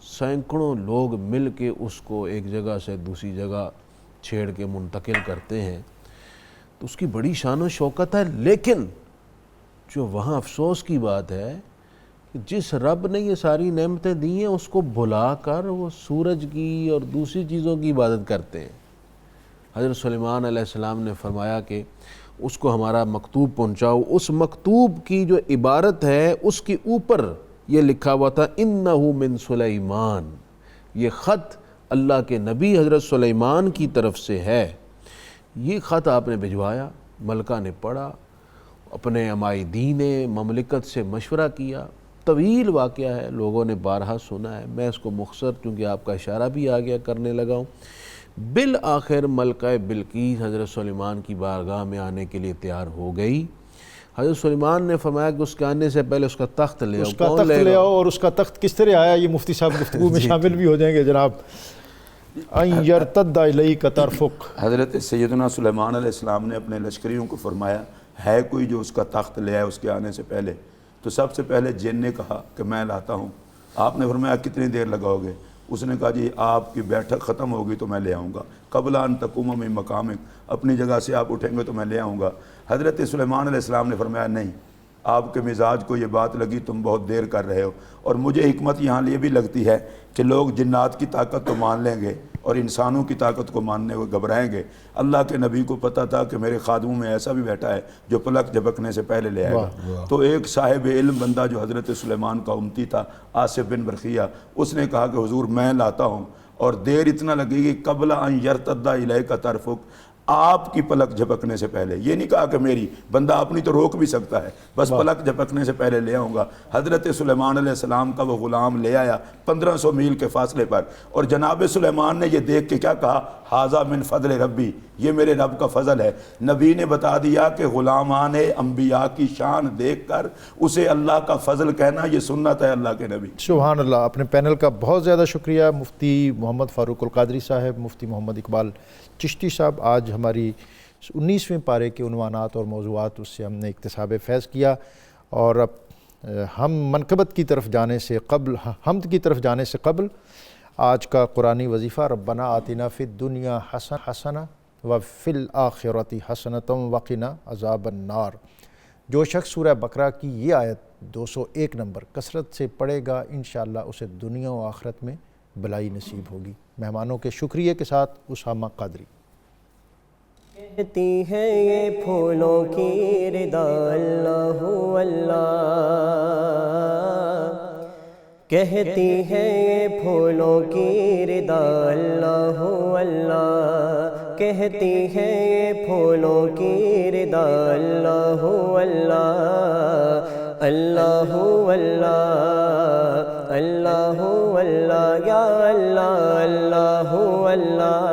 سینکڑوں لوگ مل کے اس کو ایک جگہ سے دوسری جگہ چھیڑ کے منتقل کرتے ہیں، تو اس کی بڑی شان و شوکت ہے۔ لیکن جو وہاں افسوس کی بات ہے کہ جس رب نے یہ ساری نعمتیں دی ہیں اس کو بھلا کر وہ سورج کی اور دوسری چیزوں کی عبادت کرتے ہیں۔ حضرت سلیمان علیہ السلام نے فرمایا کہ اس کو ہمارا مکتوب پہنچاؤ۔ اس مکتوب کی جو عبارت ہے اس کے اوپر یہ لکھا ہوا تھا انہو من سلیمان، یہ خط اللہ کے نبی حضرت سلیمان کی طرف سے ہے۔ یہ خط آپ نے بھجوایا، ملکہ نے پڑھا، اپنے عمائدین مملکت سے مشورہ کیا۔ طویل واقعہ ہے، لوگوں نے بارہا سنا ہے، میں اس کو مختصر چونکہ آپ کا اشارہ بھی آ گیا کرنے لگا ہوں۔ بالآخر ملکہ بلقیس حضرت سلیمان کی بارگاہ میں آنے کے لیے تیار ہو گئی۔ حضرت سلیمان نے فرمایا کہ اس کے آنے سے پہلے اس کا تخت لے آؤ۔ اس کا تخت لے آؤ، اور اس کا تخت کس طرح آیا یہ مفتی صاحب گفتگو میں شامل بھی ہو جائیں گے جناب۔ ان یرتد الیک طرفک، حضرت سیدنا سلیمان علیہ السلام نے اپنے لشکریوں کو فرمایا ہے کوئی جو اس کا تخت لے آئے اس کے آنے سے پہلے؟ تو سب سے پہلے جن نے کہا کہ میں لاتا ہوں۔ آپ نے فرمایا کتنی دیر لگاؤ گے؟ اس نے کہا جی آپ کی بیٹھک ختم ہوگی تو میں لے آؤں گا، قبل ان تقوم من مقامک، اپنی جگہ سے آپ اٹھیں گے تو میں لے آؤں گا۔ حضرت سلیمان علیہ السلام نے فرمایا نہیں، آپ کے مزاج کو یہ بات لگی تم بہت دیر کر رہے ہو، اور مجھے حکمت یہاں یہ بھی لگتی ہے کہ لوگ جنات کی طاقت تو مان لیں گے اور انسانوں کی طاقت کو ماننے کو گھبرائیں گے۔ اللہ کے نبی کو پتہ تھا کہ میرے خادموں میں ایسا بھی بیٹھا ہے جو پلک جھپکنے سے پہلے لے آئے گا۔ تو ایک صاحب علم بندہ جو حضرت سلیمان کا امتی تھا، آصف بن برقیہ، اس نے کہا کہ حضور میں لاتا ہوں، اور دیر اتنا لگے گی قبل ان یرتد الیک طرفک، آپ کی پلک جھپکنے سے پہلے۔ یہ نہیں کہا کہ میری، بندہ اپنی تو روک بھی سکتا ہے، بس پلک جھپکنے سے پہلے لے آؤں گا۔ حضرت سلیمان علیہ السلام کا وہ غلام لے آیا 1500 میل کے فاصلے پر، اور جناب سلیمان نے یہ دیکھ کے کیا کہا؟ ھذا من فضل ربی، یہ میرے رب کا فضل ہے۔ نبی نے بتا دیا کہ غلامان انبیاء کی شان دیکھ کر اسے اللہ کا فضل کہنا یہ سنت ہے اللہ کے نبی۔ سبحان اللہ۔ اپنے پینل کا بہت زیادہ شکریہ مفتی محمد فاروق القادری صاحب، مفتی محمد اقبال چشتی صاحب۔ آج ہماری 19ویں پارے کے عنوانات اور موضوعات اس سے ہم نے اکتساب فیض کیا، اور اب ہم منقبت کی طرف جانے سے قبل، حمد کی طرف جانے سے قبل آج کا قرآنی وظیفہ ربنا آتنا فی الدنیا حسنہ وفی الآخرۃ حسنۃ وقنا عذاب النار۔ جو شخص سورہ بقرہ کی یہ آیت 201 نمبر کثرت سے پڑھے گا انشاءاللہ اسے دنیا و آخرت میں بھلائی نصیب ہوگی۔ مہمانوں کے شکریہ کے ساتھ اسامہ قادری۔ کہتی ہے یہ پھولوں کی ردا اللہ اللہ، کہتی ہے یہ پھولوں کی ردا اللہ اللہ، کہتی ہے یہ پھولوں کی ردا اللہ اللہ، اللہ اللہ اللہ اللہ یا اللہ اللہ اللہ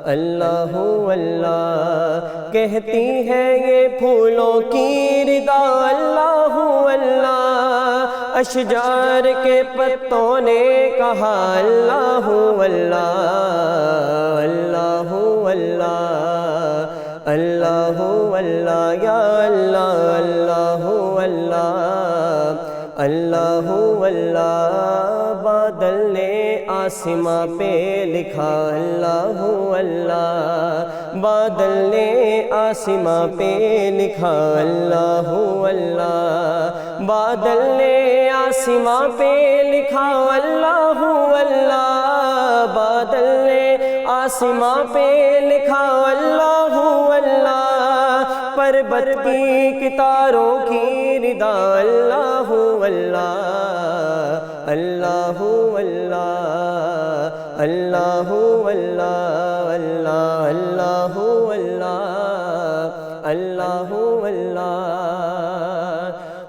اللہ اللہ، کہتی ہے یہ پھولوں کی ردا اللہ اللہ، اشجار کے پتوں نے کہا اللہ اللہ اللہ اللہ اللہ اللہ یا اللہ اللہ اللہ اللہ اللہ، بادل نے آسماں پہ لکھا اللہ اللہ، بادل نے آسماں پہ لکھا اللہ اللہ، بادل نے آسماں پہ لکھا اللہ اللہ، بادل نے آسماں پہ لکھا اللہ اللہ، پربت کی تاروں کی ردا اللہ اللہ اللہ اللہ اللہ اللہ اللہ اللہ اللہ اللہ،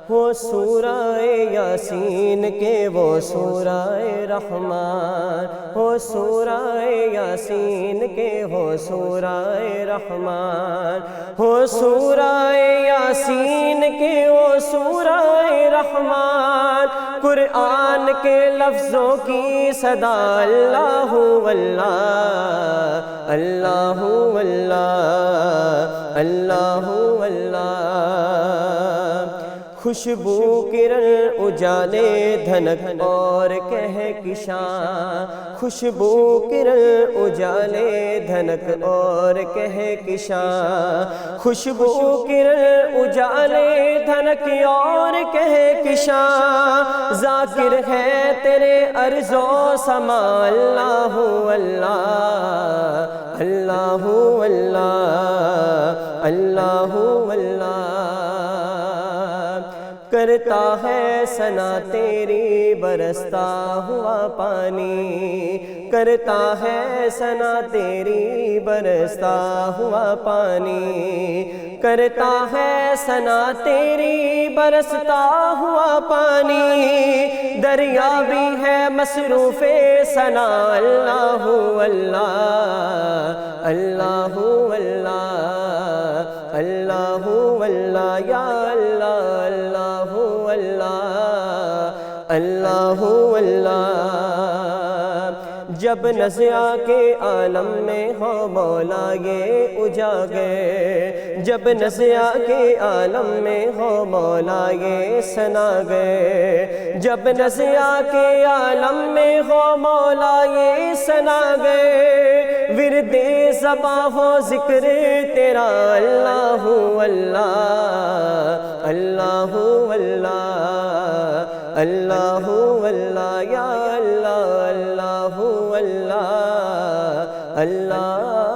وہ سورہ یاسین کے وہ سورہ رحمان، وہ سورہ یاسین کے وہ سورہ رحمان، وہ سورہ یاسین کے وہ سورہ رحمان، قرآن کے لفظوں کی صدا اللہ اللہ اللہ اللہ اللہ اللہ، خوشبو کرن اجالے دھنک اور کہکشاں، خوشبو کرن اجالے دھنک اور کہکشاں، خوشبو کرن اجالے دھنک اور کہکشاں، ذاکر ہے تیرے ارض و سما اللہ اللہ اللہ اللہ اللہ اللہ، کرتا ہے ثنا تیری برستا ہوا پانی، کرتا ہے ثنا تیری برستا ہوا پانی، کرتا ہے ثنا تیری برستا ہوا پانی، دریا بھی ہے مصروف ثنا اللہ اللہ اللہ اللہ اللہ اللہ یا اللہ اللہ اللہ اللہ۔ جب نزع کے عالم میں ہو مولا یہ اجاگر، جب نزع کے عالم میں ہو مولا یہ ثناگر، جب نزع کے عالم میں ہو مولا یہ ثناگر، ورد زباں ہو ذکر تیرا اللہ اللہ اللہ اللہ اللہ اللہ یا اللہ اللہ اللہ اللہ